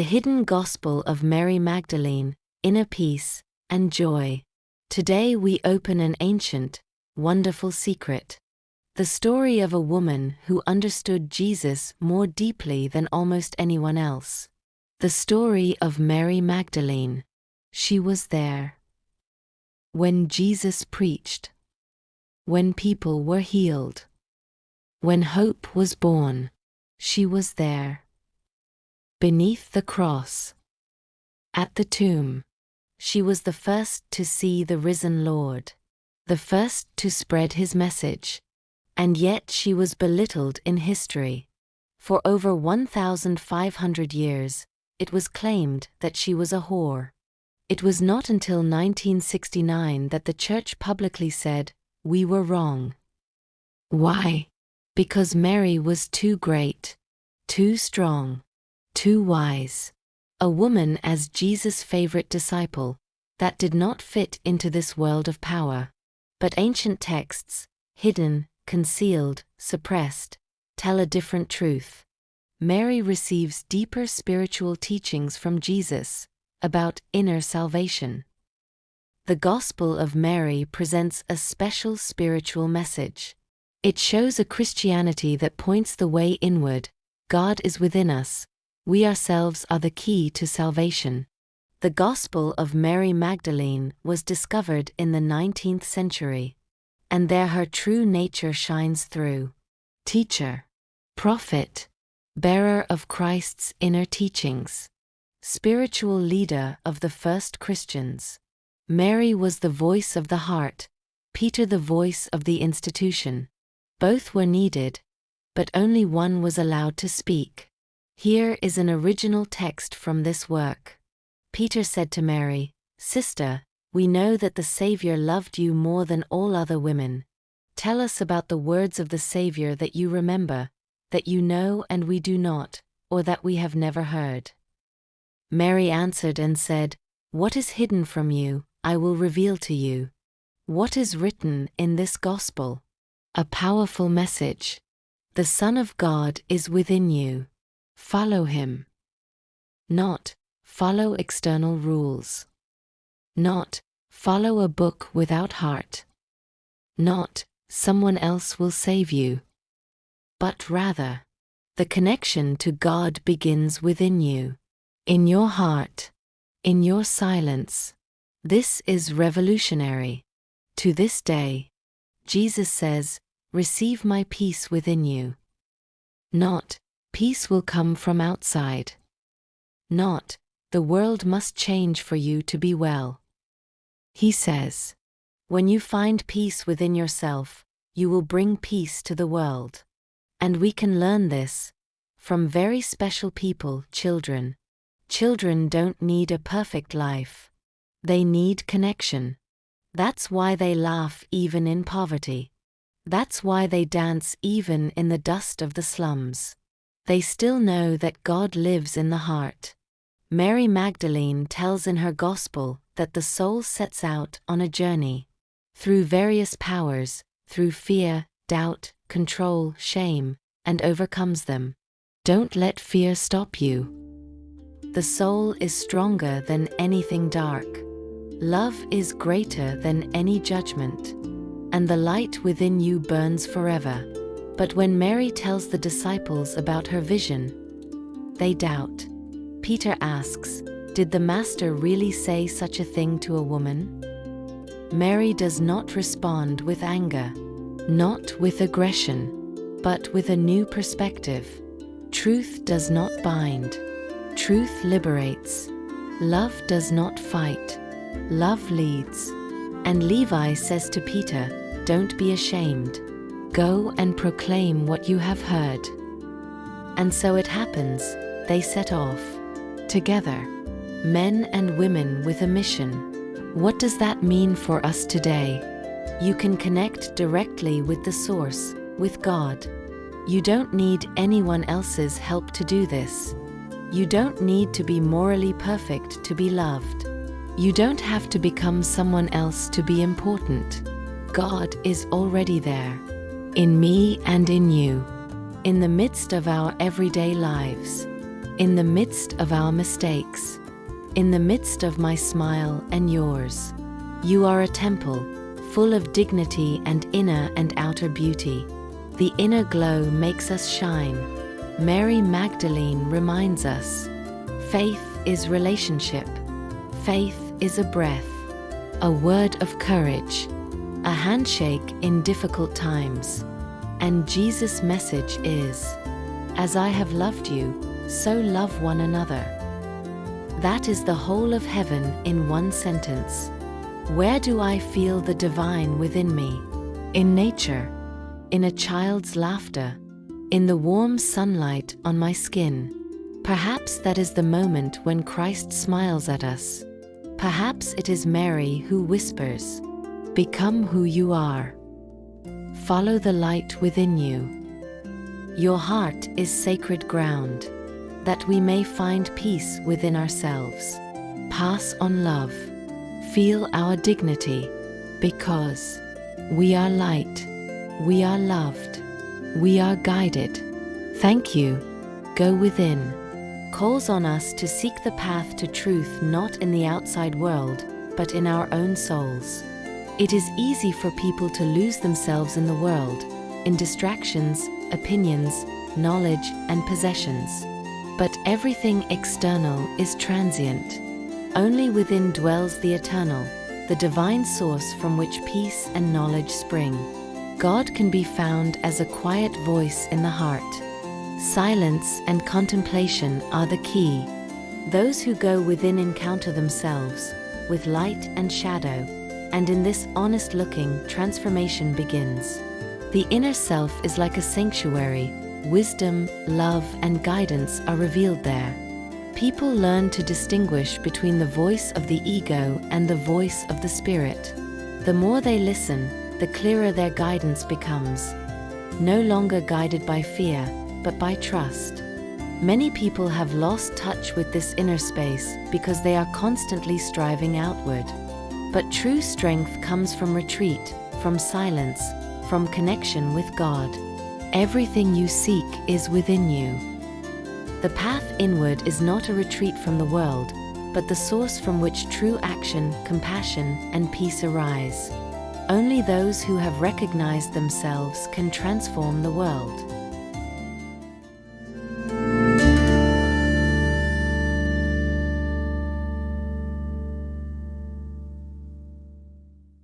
hidden gospel of Mary Magdalene, inner peace and joy. Today we open an ancient, wonderful secret. The story of a woman who understood Jesus more deeply than almost anyone else. The story of Mary Magdalene. She was there when Jesus preached, when people were healed, when hope was born. She was there. Beneath the cross, at the tomb, she was the first to see the risen Lord, the first to spread his message. And yet she was belittled in history. For over 1,500 years, it was claimed that she was a whore. It was not until 1969 that the church publicly said, "We were wrong." Why? Because Mary was too great, too strong, too wise. A woman as Jesus' favorite disciple, that did not fit into this world of power. But ancient texts, hidden, concealed, suppressed, tell a different truth. Mary receives deeper spiritual teachings from Jesus about inner salvation. The Gospel of Mary presents a special spiritual message. It shows a Christianity that points the way inward. God is within us. We ourselves are the key to salvation. The Gospel of Mary Magdalene was discovered in the 19th century. And there her true nature shines through. Teacher, prophet, bearer of Christ's inner teachings, spiritual leader of the first Christians. Mary was the voice of the heart, Peter the voice of the institution. Both were needed, but only one was allowed to speak. Here is an original text from this work. Peter said to Mary, "Sister, we know that the Savior loved you more than all other women. Tell us about the words of the Savior that you remember, that you know and we do not, or that we have never heard." Mary answered and said, "What is hidden from you, I will reveal to you. What is written in this gospel? A powerful message. The Son of God is within you. Follow him. Not, follow external rules. Not, follow a book without heart. Not, someone else will save you. But rather, the connection to God begins within you, in your heart, in your silence. This is revolutionary. To this day, Jesus says, "Receive my peace within you." Not, peace will come from outside. Not, the world must change for you to be well. He says, when you find peace within yourself, you will bring peace to the world. And we can learn this from very special people, children. Children don't need a perfect life. They need connection. That's why they laugh even in poverty. That's why they dance even in the dust of the slums. They still know that God lives in the heart. Mary Magdalene tells in her Gospel that the soul sets out on a journey. Through various powers, through fear, doubt, control, shame, and overcomes them. Don't let fear stop you. The soul is stronger than anything dark. Love is greater than any judgment. And the light within you burns forever. But when Mary tells the disciples about her vision, they doubt. Peter asks, "Did the Master really say such a thing to a woman?" Mary does not respond with anger, not with aggression, but with a new perspective. Truth does not bind. Truth liberates. Love does not fight. Love leads. And Levi says to Peter, "Don't be ashamed. Go and proclaim what you have heard." And so it happens, they set off. Together. Men and women with a mission. What does that mean for us today? You can connect directly with the source, with God. You don't need anyone else's help to do this. You don't need to be morally perfect to be loved. You don't have to become someone else to be important. God is already there. In me and in you. In the midst of our everyday lives. in the midst of our mistakes, in the midst of my smile and yours. You are a temple, full of dignity and inner and outer beauty. The inner glow makes us shine. Mary Magdalene reminds us, faith is relationship. Faith is a breath, a word of courage, a handshake in difficult times. And Jesus' message is, as I have loved you, so love one another. That is the whole of heaven in one sentence. Where do I feel the divine within me? In nature, in a child's laughter, in the warm sunlight on my skin. Perhaps that is the moment when Christ smiles at us. Perhaps it is Mary who whispers, "Become who you are. Follow the light within you." Your heart is sacred ground, that we may find peace within ourselves. Pass on love. Feel our dignity, because we are light, we are loved, we are guided. Thank you. Go within. Calls on us to seek the path to truth not in the outside world, but in our own souls. It is easy for people to lose themselves in the world, in distractions, opinions, knowledge, and possessions. But everything external is transient. Only within dwells the eternal, the divine source from which peace and knowledge spring. God can be found as a quiet voice in the heart. Silence and contemplation are the key. Those who go within encounter themselves, with light and shadow, and in this honest looking, transformation begins. The inner self is like a sanctuary. Wisdom, love, and guidance are revealed there. People learn to distinguish between the voice of the ego and the voice of the spirit. The more they listen, the clearer their guidance becomes. No longer guided by fear, but by trust. Many people have lost touch with this inner space because they are constantly striving outward. But true strength comes from retreat, from silence, from connection with God. Everything you seek is within you. The path inward is not a retreat from the world, but the source from which true action, compassion, and peace arise. Only those who have recognized themselves can transform the world.